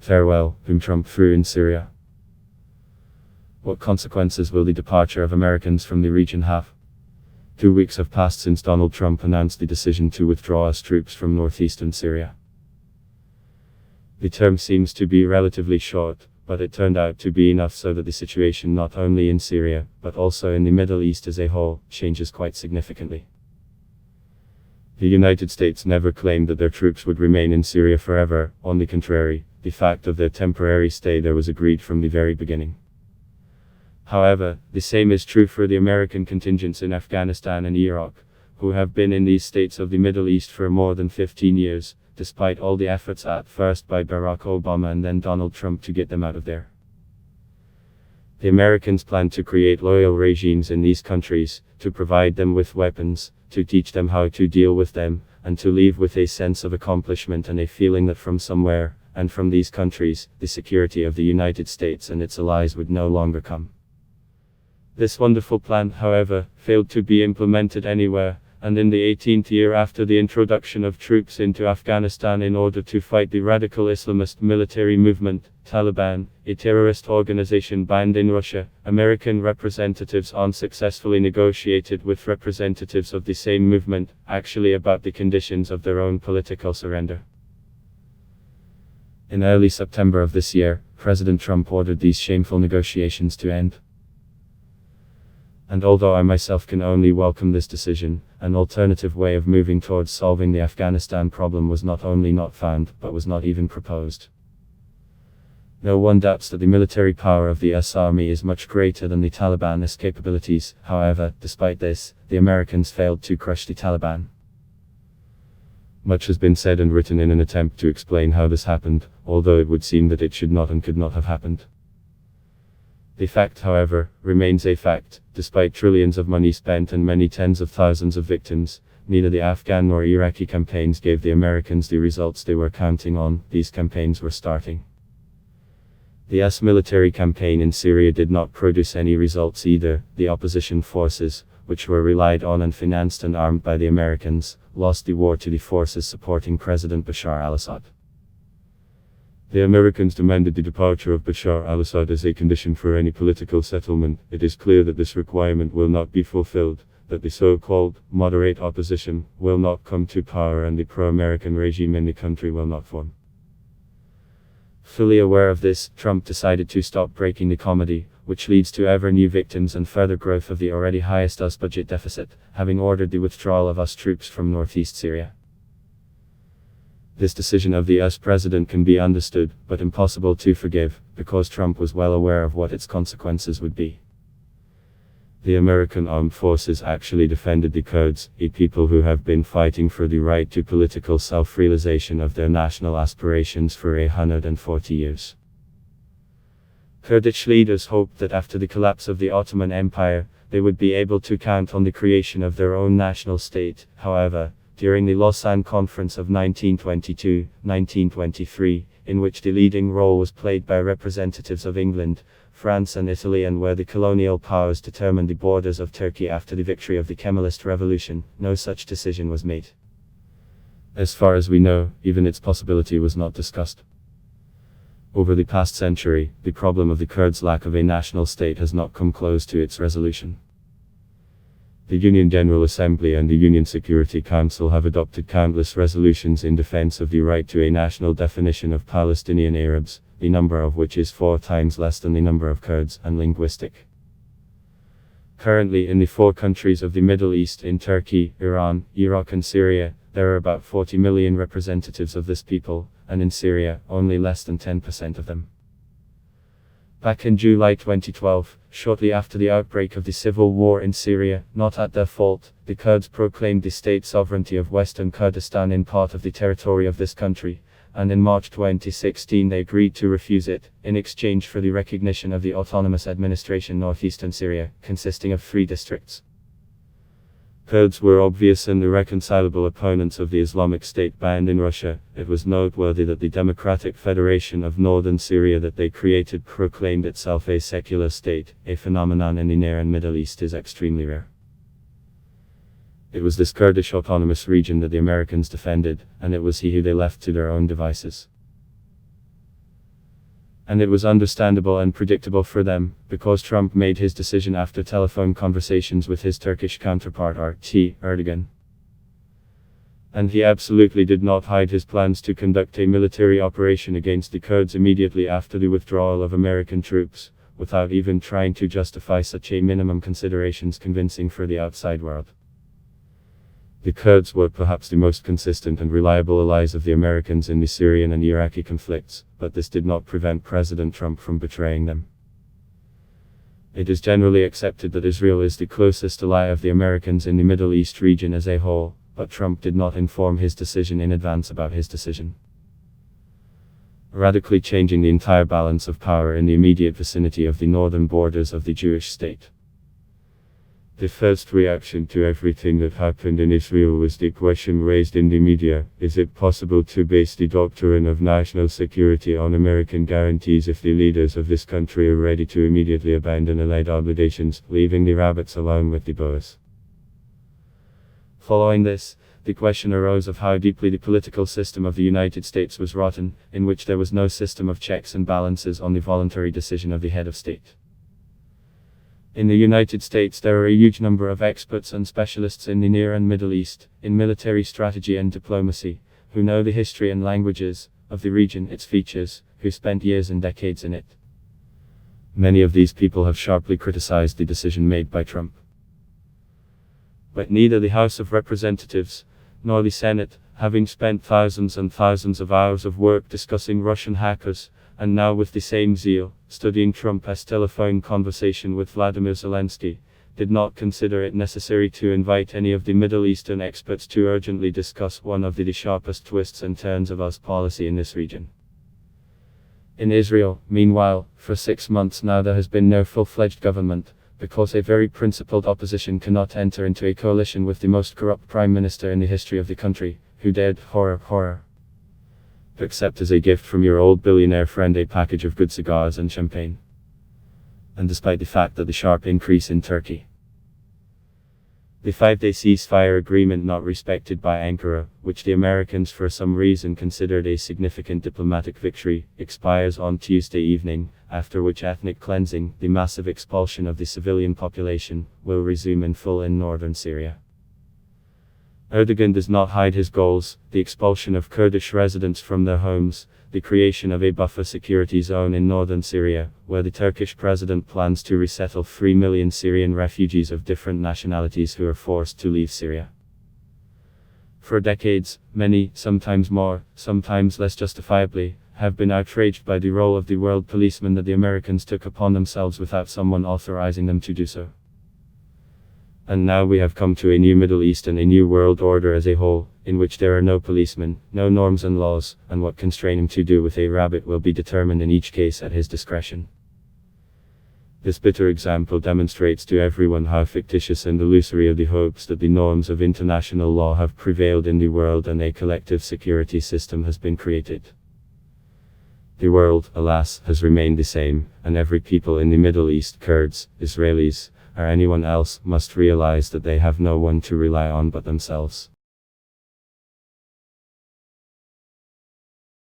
Farewell, whom Trump threw in Syria. What consequences will the departure of Americans from the region have? 2 weeks have passed since Donald Trump announced the decision to withdraw his troops from northeastern Syria. The term seems to be relatively short, but it turned out to be enough so that the situation not only in Syria, but also in the Middle East as a whole, changes quite significantly. The United States never claimed that their troops would remain in Syria forever. On the contrary, the fact of their temporary stay there was agreed from the very beginning. However, the same is true for the American contingents in Afghanistan and Iraq, who have been in these states of the Middle East for more than 15 years, despite all the efforts at first by Barack Obama and then Donald Trump to get them out of there. The Americans plan to create loyal regimes in these countries, to provide them with weapons, to teach them how to deal with them, and to leave with a sense of accomplishment and a feeling that from somewhere, and from these countries, the security of the United States and its allies would no longer come. This wonderful plan, however, failed to be implemented anywhere, and in the 18th year after the introduction of troops into Afghanistan in order to fight the radical Islamist military movement, Taliban, a terrorist organization banned in Russia, American representatives unsuccessfully negotiated with representatives of the same movement, actually about the conditions of their own political surrender. In early September of this year, President Trump ordered these shameful negotiations to end. And although I myself can only welcome this decision, an alternative way of moving towards solving the Afghanistan problem was not only not found, but was not even proposed. No one doubts that the military power of the US Army is much greater than the Taliban's capabilities. However, despite this, the Americans failed to crush the Taliban. Much has been said and written in an attempt to explain how this happened, although it would seem that it should not and could not have happened. The fact, however, remains a fact. Despite trillions of money spent and many tens of thousands of victims, neither the Afghan nor Iraqi campaigns gave the Americans the results they were counting on. These campaigns were starting. The US military campaign in Syria did not produce any results either. The opposition forces, which were relied on and financed and armed by the Americans, lost the war to the forces supporting President Bashar al-Assad. The Americans demanded the departure of Bashar al-Assad as a condition for any political settlement. It is clear that this requirement will not be fulfilled, that the so-called moderate opposition will not come to power and the pro-American regime in the country will not form. Fully aware of this, Trump decided to stop breaking the comedy, which leads to ever new victims and further growth of the already highest US budget deficit, having ordered the withdrawal of US troops from northeast Syria. This decision of the US president can be understood, but impossible to forgive, because Trump was well aware of what its consequences would be. The American armed forces actually defended the Kurds, a people who have been fighting for the right to political self-realization of their national aspirations for 140 years. Kurdish leaders hoped that after the collapse of the Ottoman Empire, they would be able to count on the creation of their own national state. However, during the Lausanne Conference of 1922-1923, in which the leading role was played by representatives of England, France and Italy, and where the colonial powers determined the borders of Turkey after the victory of the Kemalist Revolution, no such decision was made. As far as we know, even its possibility was not discussed. Over the past century, the problem of the Kurds' lack of a national state has not come close to its resolution. The Union General Assembly and the Union Security Council have adopted countless resolutions in defense of the right to a national definition of Palestinian Arabs, the number of which is 4 times less than the number of Kurds, and linguistic. Currently in the 4 countries of the Middle East in Turkey, Iran, Iraq and Syria, there are about 40 million representatives of this people, and in Syria, only less than 10% of them. Back in July 2012, shortly after the outbreak of the civil war in Syria, not at their fault, the Kurds proclaimed the state sovereignty of Western Kurdistan in part of the territory of this country, and in March 2016 they agreed to refuse it, in exchange for the recognition of the autonomous administration northeastern Syria, consisting of 3 districts. Kurds were obvious and irreconcilable opponents of the Islamic State banned in Russia. It was noteworthy that the Democratic Federation of Northern Syria that they created proclaimed itself a secular state, a phenomenon in the Near and Middle East is extremely rare. It was this Kurdish autonomous region that the Americans defended, and it was who they left to their own devices. And it was understandable and predictable for them, because Trump made his decision after telephone conversations with his Turkish counterpart Erdogan. And he absolutely did not hide his plans to conduct a military operation against the Kurds immediately after the withdrawal of American troops, without even trying to justify such a minimum considerations convincing for the outside world. The Kurds were perhaps the most consistent and reliable allies of the Americans in the Syrian and Iraqi conflicts, but this did not prevent President Trump from betraying them. It is generally accepted that Israel is the closest ally of the Americans in the Middle East region as a whole, but Trump did not inform his decision in advance about his decision, radically changing the entire balance of power in the immediate vicinity of the northern borders of the Jewish state. The first reaction to everything that happened in Israel was the question raised in the media: is it possible to base the doctrine of national security on American guarantees if the leaders of this country are ready to immediately abandon allied obligations, leaving the rabbits alone with the boas? Following this, the question arose of how deeply the political system of the United States was rotten, in which there was no system of checks and balances on the voluntary decision of the head of state. In the United States there are a huge number of experts and specialists in the Near and Middle East, in military strategy and diplomacy, who know the history and languages of the region, its features, who spent years and decades in it. Many of these people have sharply criticized the decision made by Trump. But neither the House of Representatives, nor the Senate, having spent thousands and thousands of hours of work discussing Russian hackers, and now with the same zeal, studying Trump's telephone conversation with Vladimir Zelensky, did not consider it necessary to invite any of the Middle Eastern experts to urgently discuss one of the sharpest twists and turns of US policy in this region. In Israel, meanwhile, for 6 months now there has been no full-fledged government, because a very principled opposition cannot enter into a coalition with the most corrupt prime minister in the history of the country, who dared, horror, accept as a gift from your old billionaire friend a package of good cigars and champagne. And despite the fact that the sharp increase in Turkey, the 5-day ceasefire agreement not respected by Ankara, which the Americans for some reason considered a significant diplomatic victory, expires on Tuesday evening, after which ethnic cleansing, the massive expulsion of the civilian population, will resume in full in northern Syria. Erdogan does not hide his goals: the expulsion of Kurdish residents from their homes, the creation of a buffer security zone in northern Syria, where the Turkish president plans to resettle 3 million Syrian refugees of different nationalities who are forced to leave Syria. For decades, many, sometimes more, sometimes less justifiably, have been outraged by the role of the world policeman that the Americans took upon themselves without someone authorizing them to do so. And now we have come to a new Middle East and a new world order as a whole, in which there are no policemen, no norms and laws, and what constrain him to do with a rabbit will be determined in each case at his discretion. This bitter example demonstrates to everyone how fictitious and illusory are the hopes that the norms of international law have prevailed in the world and a collective security system has been created. The world, alas, has remained the same, and every people in the Middle East, Kurds, Israelis, or anyone else, must realize that they have no one to rely on but themselves.